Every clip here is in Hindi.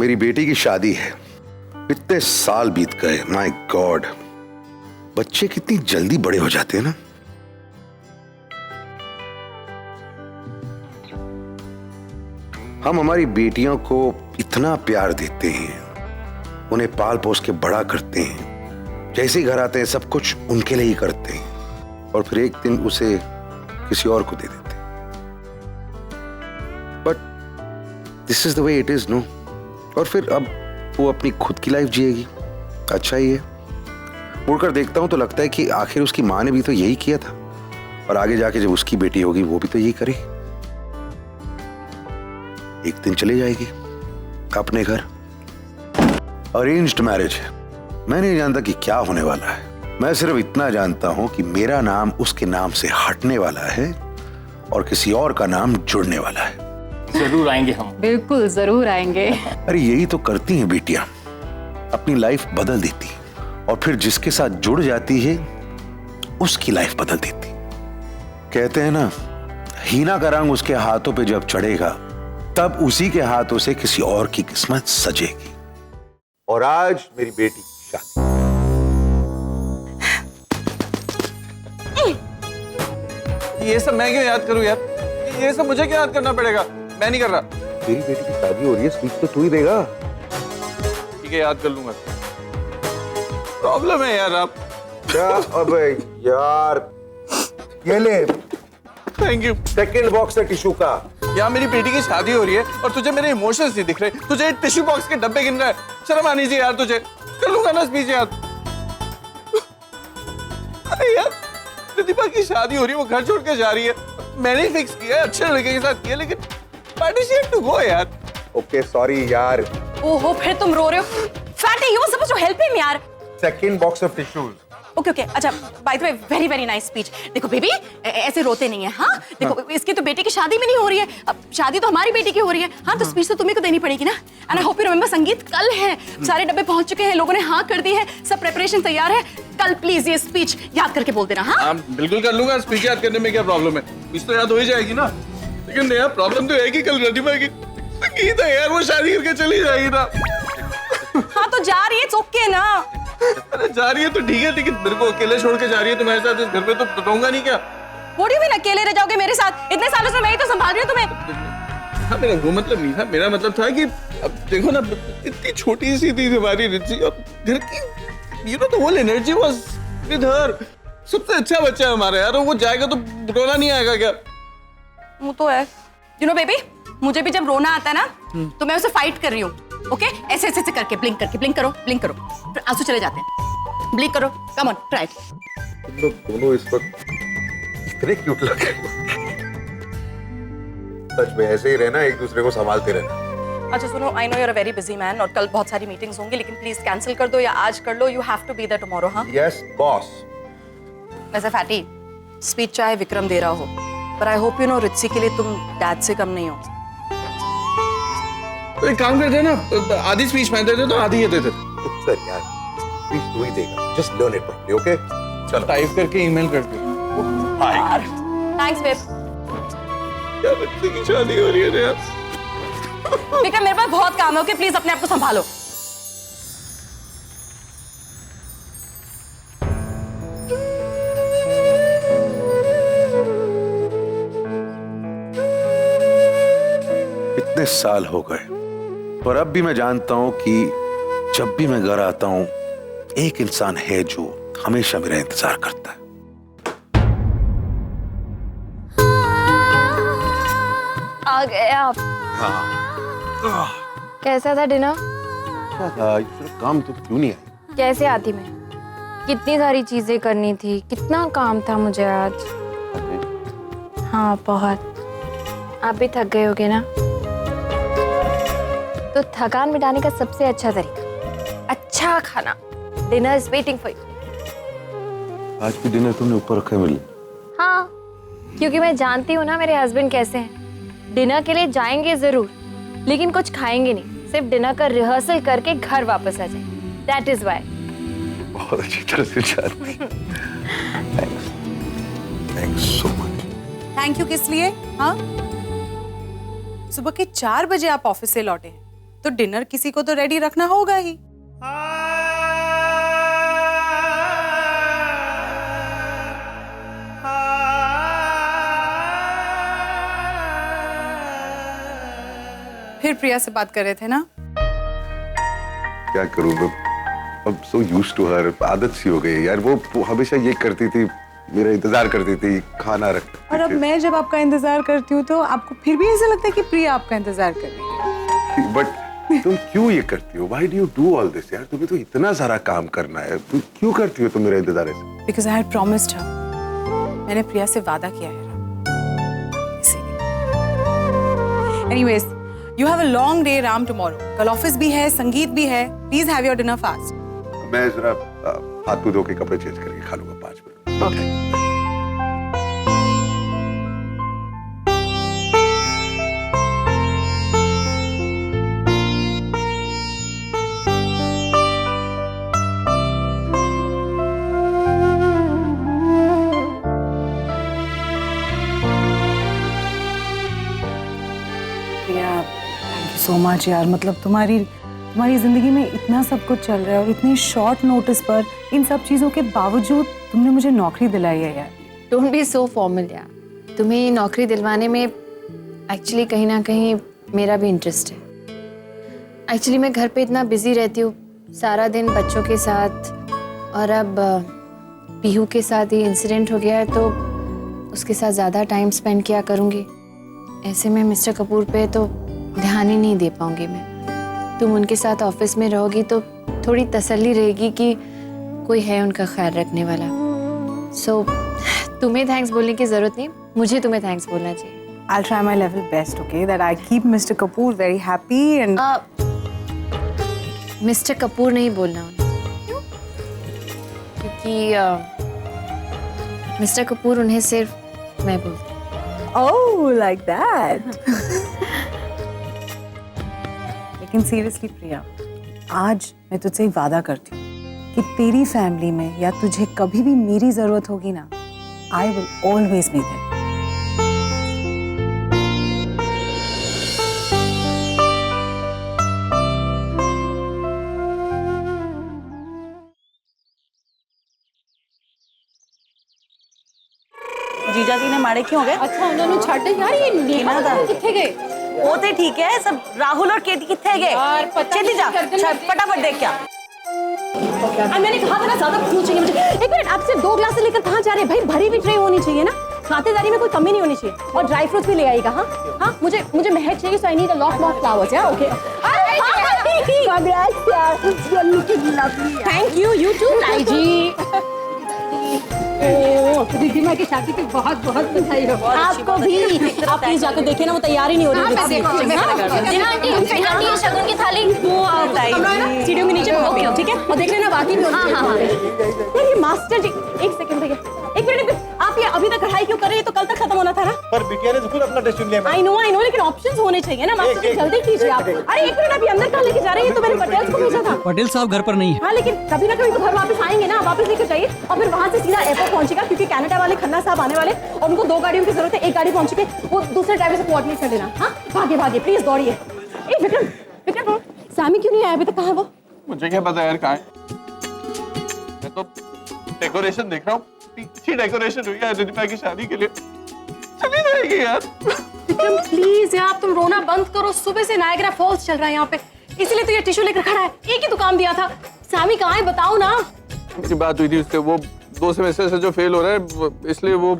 मेरी बेटी की शादी है। इतने साल बीत गए, माय गॉड। बच्चे कितनी जल्दी बड़े हो जाते हैं ना। हम हमारी बेटियों को इतना प्यार देते हैं, उन्हें पाल पोस के बड़ा करते हैं, जैसे ही घर आते हैं सब कुछ उनके लिए ही करते हैं, और फिर एक दिन उसे किसी और को दे देते हैं। But this is the way it is, no. और फिर अब वो अपनी खुद की लाइफ जिएगी, अच्छा ही है। मुड़कर देखता हूं तो लगता है कि आखिर उसकी माँ ने भी तो यही किया था, और आगे जाके जब उसकी बेटी होगी वो भी तो यही करेगी। एक दिन चली जाएगी अपने घर। अरेंज्ड मैरिज है, मैं नहीं जानता कि क्या होने वाला है। मैं सिर्फ इतना जानता हूं कि मेरा नाम उसके नाम से हटने वाला है और किसी और का नाम जुड़ने वाला है। जरूर आएंगे हम। बिल्कुल जरूर आएंगे। अरे यही तो करती हैं बेटियां, अपनी लाइफ बदल देती और फिर जिसके साथ जुड़ जाती है उसकी लाइफ बदल देती। कहते हैं ना, हीना का रंग उसके हाथों पे जब चढ़ेगा तब उसी के हाथों से किसी और की किस्मत सजेगी। और आज मेरी बेटी की शादी। ये सब मैं क्यों याद करूं यार? ये सब मुझे क्यों याद करना पड़ेगा? मैं नहीं कर रहा। तेरी बेटी की शादी हो रही है, स्पीच तो तू ही देगा। ठीक है, याद कर लूंगा। प्रॉब्लम है यार आप। क्या? अबे यार, ये ले। Thank you. सेकंड बॉक्स है टिश्यू का। यार मेरी बेटी की शादी हो रही है और तुझे मेरे इमोशंस नहीं दिख रहे। तुझे टिश्यू बॉक्स के डब्बे गिन रहा है। शर्म आनी चाहिए यार तुझे। कर लूंगा ना स्पीच याद। अरे यार, प्रतिभा की शादी हो रही है, वो घर छोड़ के जा रही है। मैंने फिक्स किया है, अच्छे लड़के के साथ किया, लेकिन party she had to go यार। ओके सॉरी यार। ओहो, फिर तुम रो रहे हो? Fatty, you were supposed to help him यार। Second box of tissues. Okay okay, अच्छा by the way, very very nice speech. देखो बेबी, ऐसे रोते नहीं है। हाँ देखो, इसकी तो बेटी की शादी भी नहीं हो रही है। अब शादी तो हमारी बेटी की हो रही है। हाँ तो स्पीच तो तुम्ही को देनी पड़ेगी ना। And I hope you remember, संगीत कल है, सारे डब्बे पहुंच चुके हैं, लोगों ने हाँ कर दी है, सब प्रिपरेशन तैयार है। कल प्लीज ये स्पीच याद करके बोल देना। हाँ बिल्कुल कर लूंगा। स्पीच याद करने में क्या प्रॉब्लम है? स्पीच तो याद हो ही जाएगी ना। लेकिन यार प्रॉब्लम तो है कि कल प्रतिभा की संगीत है यार, वो शादी करके चली जाएगी ना। हाँ तो जा रही है, इट्स ओके ना। अरे जा रही है तो ठीक है, लेकिन मेरे को अकेले छोड़ के जा रही है तुम्हारे साथ इस घर पे, तो रहूंगा नहीं क्या? व्हाट डू यू मीन अकेले रह जाओगे मेरे साथ? इतने सालों से मैं ही तो संभाल रही हूँ तुम्हें। हाँ, मेरा वो मतलब नहीं था। मेरा मतलब था कि अब देखो ना, इतनी छोटी सी थी हमारी रिची, और घर की you know the whole energy was with her. सबसे अच्छा बच्चा है हमारा यार, वो जाएगा तो रोना नहीं आएगा क्या? वो तो है। यू नो बेबी, मुझे भी जब रोना आता है ना तो मैं उसे फाइट कर रही हूँ। ओके, ऐसे ऐसे करके ब्लिंक करके, ब्लिंक करो ब्लिंक करो, फिर आंसू चले जाते हैं। ब्लिंक करो, कम ऑन ट्राई। तुम लोग दोनों इस वक्त इतने क्यूट लग रहे हो। सच में ऐसे ही रहना, एक दूसरे को संभालते रहना। अच्छा सुनो, I know you are a very busy man और कल बहुत सारी मीटिंग्स होंगी, लेकिन प्लीज कैंसिल कर दो या आज कर लो। You have to be there tomorrow. हाँ यस बॉस। वैसे फैटी, स्पीच चाहे विक्रम दे रहा हो, पर I hope you know Richie के लिए तुम डैड से कम नहीं हो। तो एक काम करते हैं ना, आधी स्पीच मैं दे देता हूँ, आधी ये दे देता हूँ। सर यार, स्पीच तू ही देगा। Just learn it properly, okay? चलो टाइप करके ईमेल कर दो। Thanks babe. क्या बच्चे की शादी हो रही है यार। विक्रम, मेरे पास बहुत काम है। ओके प्लीज अपने आप को संभालो। इतने साल हो गए, पर अब भी मैं जानता हूं कि जब भी मैं घर आता हूं एक इंसान है जो हमेशा मेरा इंतजार करता है। आ गए आप। कैसा था डिनर? काम तो क्यों नहीं आई? कैसे आती मैं? कितनी सारी चीजें करनी थी, कितना काम था मुझे आज। हाँ बहुत। आप भी थक गए होगे ना? तो थकान मिटाने का सबसे अच्छा तरीका, अच्छा खाना। Dinner is waiting for you. आज भी डिनर तुमने ऊपर रखा है? हाँ, क्योंकि मैं जानती हूँ ना मेरे हस्बैंड कैसे हैं। डिनर के लिए जाएंगे जरूर, लेकिन कुछ खाएंगे नहीं, सिर्फ डिनर का रिहर्सल करके घर वापस आ जाएंगे। That is why. बहुत अच्छी तरह से जानती। Thanks so much. Thank you किस लिए? हाँ, सुबह के 4 बजे आप ऑफिस से लौटे हैं, तो डिनर किसी को तो रेडी रखना होगा ही। फिर प्रिया से बात कर रहे थे ना? क्या करूं मैं, अब सो यूज्ड टू हर, आदत सी हो गई है यार। वो हमेशा ये करती थी, मेरा इंतजार करती थी, खाना रखती थी। और अब मैं जब आपका इंतजार करती हूँ तो आपको फिर भी ऐसा लगता है कि प्रिया आपका इंतजार कर रही है। बट तुम क्यों ये करती हो? Why do you do all this यार? तुम्हें तो इतना सारा काम करना है, तुम क्यों करती हो तुम मेरा इंतजार ऐसे? Because I had promised her. मैंने प्रिया से वादा किया है। इसीलिए। Anyways, you have a long day, Ram, tomorrow. कल ऑफिस भी है, संगीत भी है। Please have your dinner fast. मैं जरा हाथ मुंह धो के कपड़े चेंज करके खा लूंगा 5 मिनट। Okay. सो मच यार, मतलब तुम्हारी जिंदगी में इतना सब कुछ चल रहा है और इतने शॉर्ट नोटिस पर इन सब चीजों के बावजूद तुमने मुझे नौकरी दिलाई है यार। डोंट बी सो फॉर्मल यार। तुम्हें नौकरी दिलवाने में एक्चुअली कहीं ना कहीं मेरा भी इंटरेस्ट है। एक्चुअली मैं घर पे इतना बिजी रहती हूँ सारा दिन बच्चों के साथ, और अब पीहू के साथ ये इंसिडेंट हो गया है तो उसके साथ ज़्यादा टाइम स्पेंड किया करूँगी। ऐसे में मिस्टर कपूर पे तो ध्यान ही नहीं दे पाऊंगी मैं। तुम उनके साथ ऑफिस में रहोगी तो थोड़ी तसल्ली रहेगी कि कोई है उनका ख्याल रखने वाला। सो तुम्हें थैंक्स बोलने की जरूरत नहीं, मुझे तुम्हें थैंक्स बोलना चाहिए। I'll try my level best, okay? That I keep Mr. Kapoor very happy and mister Kapoor नहीं बोलना उन्हें। क्यों? क्योंकि मिस्टर कपूर उन्हें सिर्फ मैं बोलती हूँ। Oh, like that. लेकिन सीरियसली प्रिया, आज मैं तुझसे एक वादा करती हूँ कि तेरी फैमिली में या तुझे कभी भी मेरी जरूरत होगी ना, I will always be there. जीजा जी ने माड़े क्यों हो गए? अच्छा उन्होंने छाटे यार, ये नेहा तो किथे गए? वो तो ठीक है, सब राहुल और केटी किथे गए? चली जा, फटाफट देख क्या। मैंने कहा था ना ज्यादा फ्रूट चाहिए मुझे। एक मिनट, आप सिर्फ 2 ग्लास से लेकर कहाँ जा रहे हैं भाई? भरी हुई ट्रे होनी चाहिए ना, खातेदारी में कोई कमी नहीं होनी चाहिए। और ड्राई फ्रूट्स भी ले आएगा। हाँ हाँ, मुझे महक चाहिए, so I need a lot more flowers. Yeah okay, thank you, you too ताई जी। दीदी माँ की शादी की बहुत बहुत बधाई हो। आपको भी। आप प्लीज जाकर देखिए ना, वो तैयारी नहीं हो रही है। शगुन की थाली वो सीढ़ियों के नीचे ओके, ठीक है? और देख लेना बाकी भी। हाँ, ये मास्टर जी, एक सेकंड भैया, एक मिनट। आप ये अभी तक कढ़ाई क्यों कर रहे हैं? तो कल तक खत्म होना था ना। पर बिटिया ने तो खुद अपना डिसीजन लिया। आई नो लेकिन ऑप्शंस होने चाहिए ना मास्टर जी, जल्दी कीजिए आप। अरे एक मिनट, अभी अंदर कहाँ लेके जा रहे हैं? तो मैंने पटेल को भेजा था। पटेल साहब घर पर नहीं है। हाँ, लेकिन कभी ना कभी तो घर वापस आएंगे ना, वापस लेकर जाइए। और फिर वहाँ से सीधा एयरपोर्ट पहुंचेगा, क्योंकि कनाडा वाले खन्ना साहब आने वाले और उनको 2 गाड़ियों की जरूरत है। एक गाड़ी पहुंच के वो दूसरे ड्राइवर से कोऑर्डिनेट कर लेना। हाँ, भागे प्लीज, दौड़िए। विक्रम सामी क्यों नहीं आया अभी तक? कहाँ है वो? मुझे क्या पता यार कहाँ है। मैं तो डेकोरेशन देख रहा हूँ, अच्छी डेकोरेशन हुई है रिदिमा की शादी के लिए, चली जाएगी यार। विक्रम प्लीज यार, तुम रोना बंद करो। सुबह से नायग्रा फॉल्स चल रहा है यहाँ पे, इसीलिए तो ये टिश्यू लेकर खड़ा है। एक ही दुकान दिया था। सामी कहाँ है बताओ ना। उसकी बात हुई थी उससे, वो 2 सेमेस्टर से जो फेल हो रहा है इसलिए वो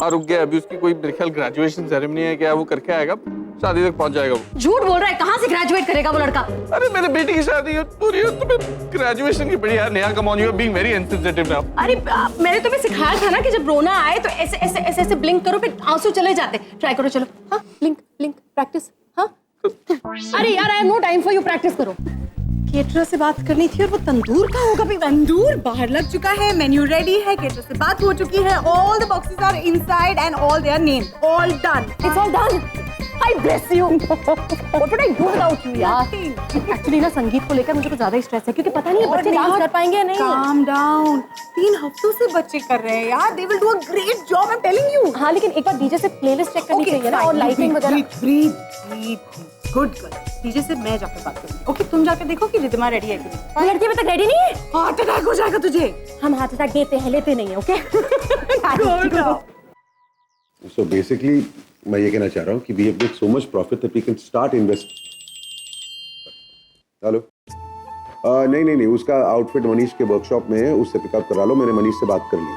रुक गया। अभी उसकी कोई मेरे ख्याल ग्रेजुएशन सेरेमनी है क्या, वो करके आएगा, शादी तक पहुंच जाएगा वो। झूठ बोल रहा है, कहाँ से ग्रेजुएट करेगा वो लड़का? अरे मेरे बेटी की शादी है पूरी, तुम्हें ग्रेजुएशन की बड़ी यार। Neha come on, you are being very insensitive now. अरे मैंने तुम्हें सिखाया था ना कि जब रोना आए तो ऐसे ब्लिंक करो, फिर आंसू चले जाते। ट्राई करो, चलो। हाँ, ब्लिंक प्रैक्टिस। हाँ अरे यार, I have no time for you, practice करो। केटरर से बात करनी थी और वो तंदूर का होगा भाई। तंदूर बाहर लग चुका है, मेन्यू रेडी है, केटरर से बात हो चुकी है, all the boxes are inside and all they are named, all done. It's all done. I bless you. What would I do without you यार? एक्चुअली ना संगीत को लेकर मुझे तो ज्यादा ही स्ट्रेस है, क्योंकि पता नहीं है बच्चे डांस कर पाएंगे या नहीं। काम डाउन, 3 हफ्तों से बच्चे कर रहे हैं यार। They will do a great job, I am telling you. हाँ, लेकिन एक बार डीजे से प्लेलिस्ट चेक करनी चाहिए ना, और लाइटिंग वगैरह। ब्रीथ। Good girl. डीजे से मैं जाकर बात करूंगी। ओके, तुम जाकर देखो कि रिद्धिमा रेडी है कि नहीं। लड़की अभी तक रेडी नहीं है। हार्ट अटैक हो जाएगा तुझे। हम हाथ अटैक देते हैं, लेते नहीं है। ओके So basically, मैं ये कहना चाह रहा हूँ कि we have made so much profit that we can start invest. Hello, नहीं, उसका आउटफिट मनीष के वर्कशॉप में है, उससे पिकअप करा लो। मैंने मनीष से बात कर ली।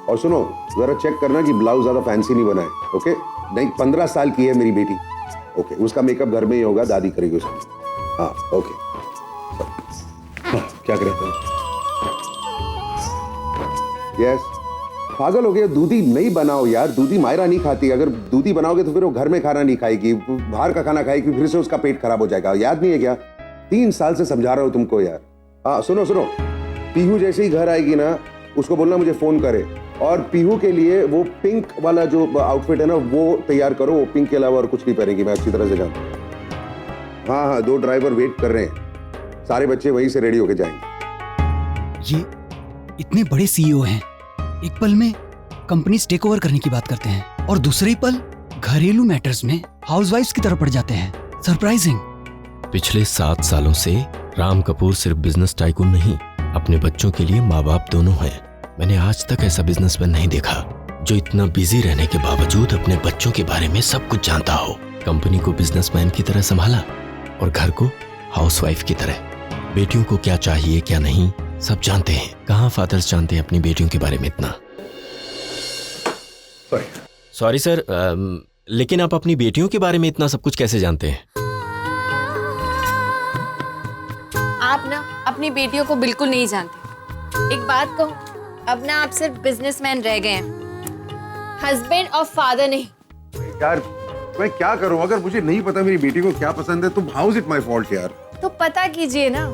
और सुनो, जरा चेक करना कि ब्लाउज ज्यादा फैंसी नहीं बना है। ओके, नहीं 15 साल की है मेरी बेटी। ओके, उसका मेकअप घर में ही होगा, दादी करेगी उसका। हाँ ओके, क्या करें? यस, पागल हो गया। दूधी नहीं बनाओ यार, दूधी मायरा नहीं खाती। अगर दूधी बनाओगे तो फिर वो घर में खाना नहीं खाएगी, बाहर का खाना खाएगी, फिर से उसका पेट खराब हो जाएगा। याद नहीं है क्या? 3 साल से समझा रहा हूं तुमको यार। हाँ सुनो, पीहू जैसे ही घर आएगी ना, उसको बोलना मुझे फोन करे। और पीहू के लिए वो पिंक वाला जो आउटफिट है ना, वो तैयार करो। वो पिंक के अलावा और कुछ नहीं पहनेगी, मैं अच्छी तरह से जानता हूँ। हाँ, 2 ड्राइवर वेट कर रहे हैं। सारे बच्चे वहीं से रेडी होके जाएंगे। ये इतने बड़े सीईओ हैं, एक पल में कंपनी टेक ओवर करने की बात करते हैं और दूसरे ही पल घरेलू मैटर्स में हाउसवाइफ्स की तरफ पड़ जाते हैं। सरप्राइजिंग। पिछले 7 सालों से राम कपूर सिर्फ बिजनेस टाइकून नहीं, अपने बच्चों के लिए माँ बाप दोनों हैं। मैंने आज तक ऐसा बिजनेसमैन नहीं देखा जो इतना बिजी रहने के बावजूद अपने बच्चों के बारे में सब कुछ जानता हो। कंपनी को बिजनेसमैन की तरह संभाला और घर को हाउसवाइफ की तरह। बेटियों को क्या चाहिए क्या नहीं सब जानते हैं। कहाँ फादर्स जानते हैं अपनी बेटियों के बारे में इतना। सॉरी सर, लेकिन आप अपनी बेटियों के बारे में इतना सब कुछ कैसे जानते हैं? आप ना अपनी बेटियों को बिल्कुल नहीं जानते। एक बात कहूँ, अब ना आप सिर्फ बिजनेसमैन रह गए हैं, हस्बैंड और फादर नहीं। यार मैं क्या करूं? अगर मुझे नहीं पता मेरी बेटी को क्या पसंद है तो how is it my fault यार? तो पता कीजिए ना।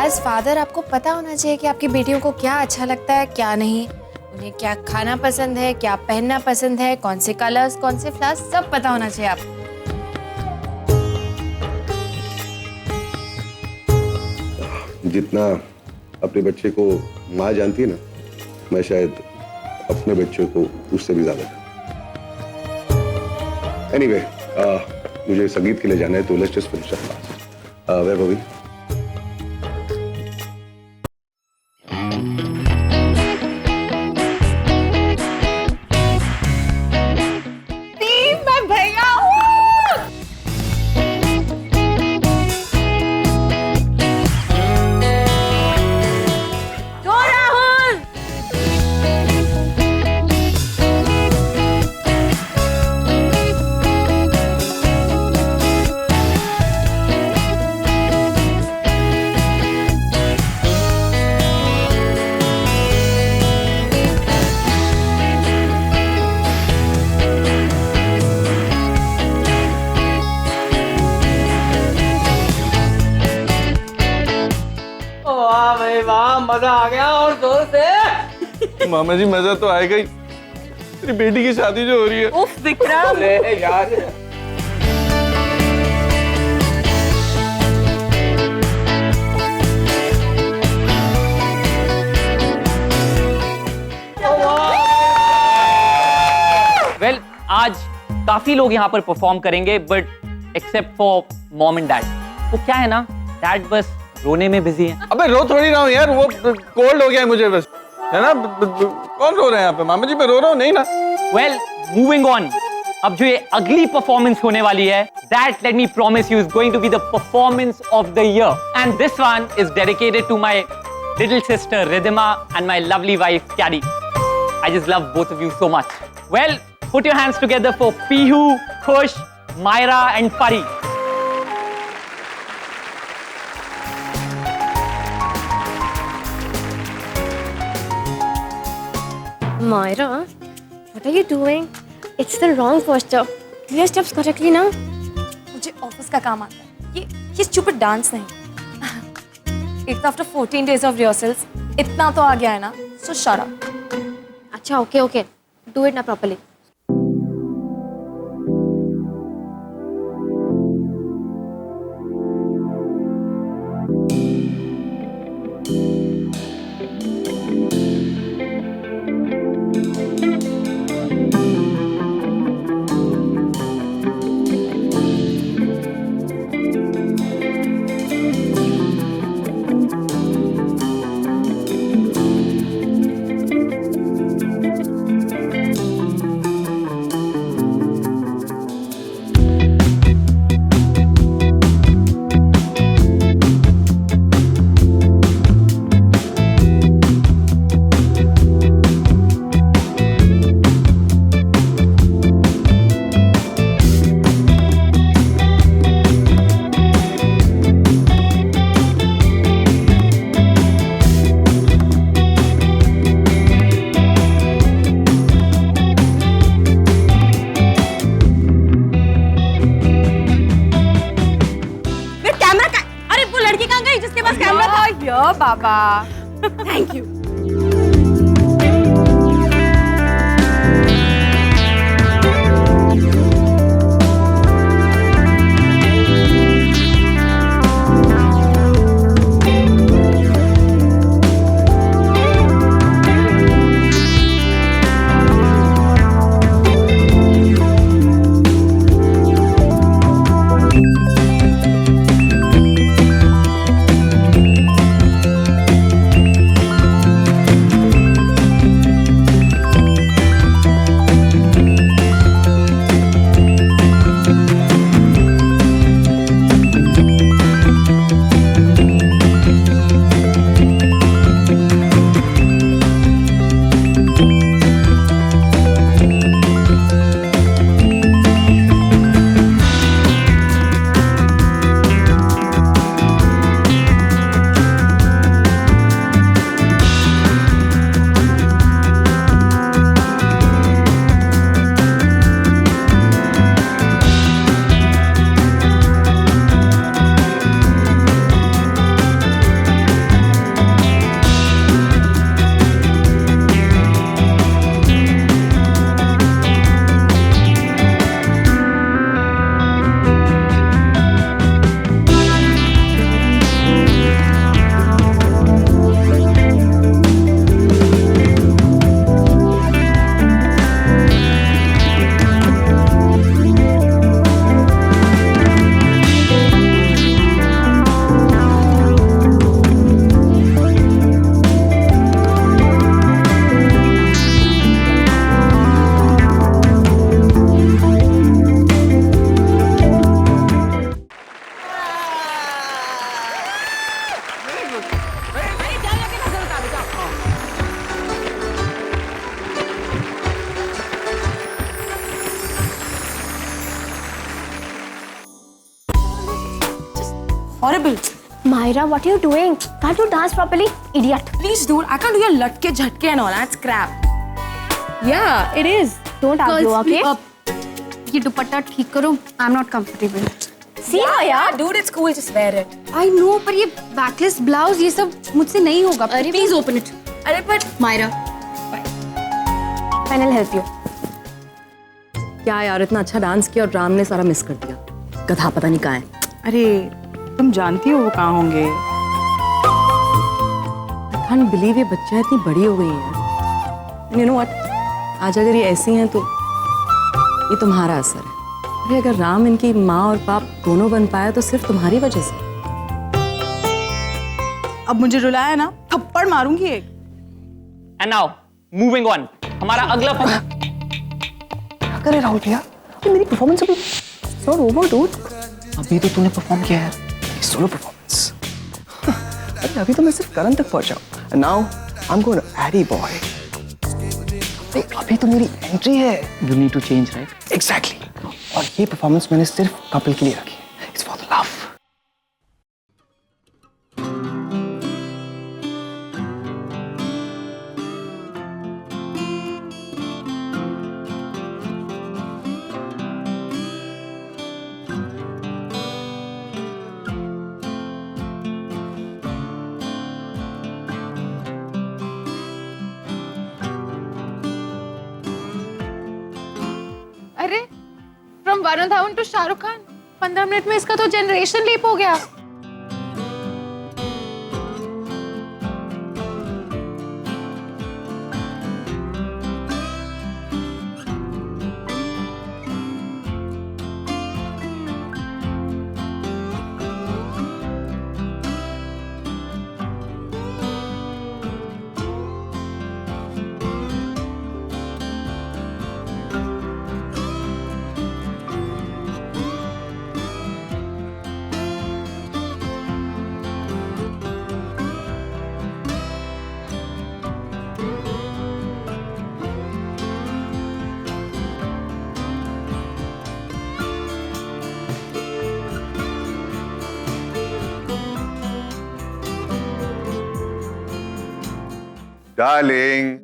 एज फादर आपको पता होना चाहिए कि आपकी बेटियों को क्या अच्छा लगता है क्या नहीं, उन्हें क्या खाना पसंद है, क्या पहनना पसंद है, कौन से कलर्स, कौन से फ्लावर्स, सब पता होना चाहिए आपको। जितना अपने बच्चे को माँ जानती है ना, मैं शायद अपने बच्चों को उससे भी ज्यादा। एनीवे, मुझे संगीत के लिए जाना है, तो let's just finish up class. Vaibhavi, वाह, मजा आ गया और जोर से। मामा जी मजा तो आएगा ही। तेरी बेटी की शादी जो हो रही है। उफ विक्रम, यार वेल, आज काफी लोग यहाँ पर परफॉर्म करेंगे, but except for mom and dad. वो क्या है ना, डैड बस रोने में बिजी है। अबे रो थोड़ी रहा हूँ यार, वो कोल्ड हो गया है मुझे बस, है ना। कौन रो रहा है यहाँ पे? मामा जी मैं रो रहा हूँ नहीं ना। Well, moving on. अब जो ये अगली परफॉर्मेंस होने वाली है, that let me promise you is going to be the performance of the year, and this one is dedicated to my little sister Riddhima and my lovely wife Caddy. I just love both of you so much. Well, put your hands together for Pihu, Khush, Myra and Pari. Myra, what are you doing? It's the wrong posture. Clear steps correctly now. मुझे ऑफिस का काम आता है, ये स्टूपिड डांस नहीं। एक तो आफ्टर 14 days of rehearsals इतना तो आ गया है ना, so shut up. अच्छा, okay. Do it now properly. पापा। Thank you. Horrible. Myra, what are you doing? Can't you dance properly? Idiot. Please, dude, I can't do your latke jhatke and all. That's crap. Yeah, it is. Don't argue, okay? ये दुपट्टा ठीक करो. I'm not comfortable. See, Yeah, dude, it's cool. Just wear it. I know, पर ये backless blouse ये सब मुझसे नहीं होगा. Please open it. अरे but Myra. I'll help you. क्या यार, इतना अच्छा डांस किया और राम ने सारा मिस कर दिया. गधा पता नहीं कहाँ है. अरे तुम जानती हो वो कहाँ होंगे? I can't believe ये बच्चा इतनी बड़ी हो गई है. And you know what? आज अगर ये ऐसी हैं तो ये तुम्हारा असर है. अरे अगर राम इनकी माँ और बाप दोनों बन पाया तो सिर्फ तुम्हारी वजह से. अब मुझे रुलाया ना, थप्पड़ मारूंगी एक. And now, moving on. हमारा अगला क्या करे राहुल भैया? ये मेरी परफॉर्मेंस अभी नॉट ओवर डूड. अभी तो तूने परफॉर्म किया है, सोलो परफॉर्मेंस. अरे अभी तो मैं सिर्फ करण तक पहुंचा हूं. And now I am going to Eddie boy. अभी तो मेरी एंट्री है. You need to change, right? Exactly. और ये परफॉर्मेंस मैंने सिर्फ कपिल के लिए रखी है. It's for the love. अरे from Varun Dhawan to Shahrukh Khan 15 minute में इसका तो जनरेशन लीप हो गया. डार्लिंग,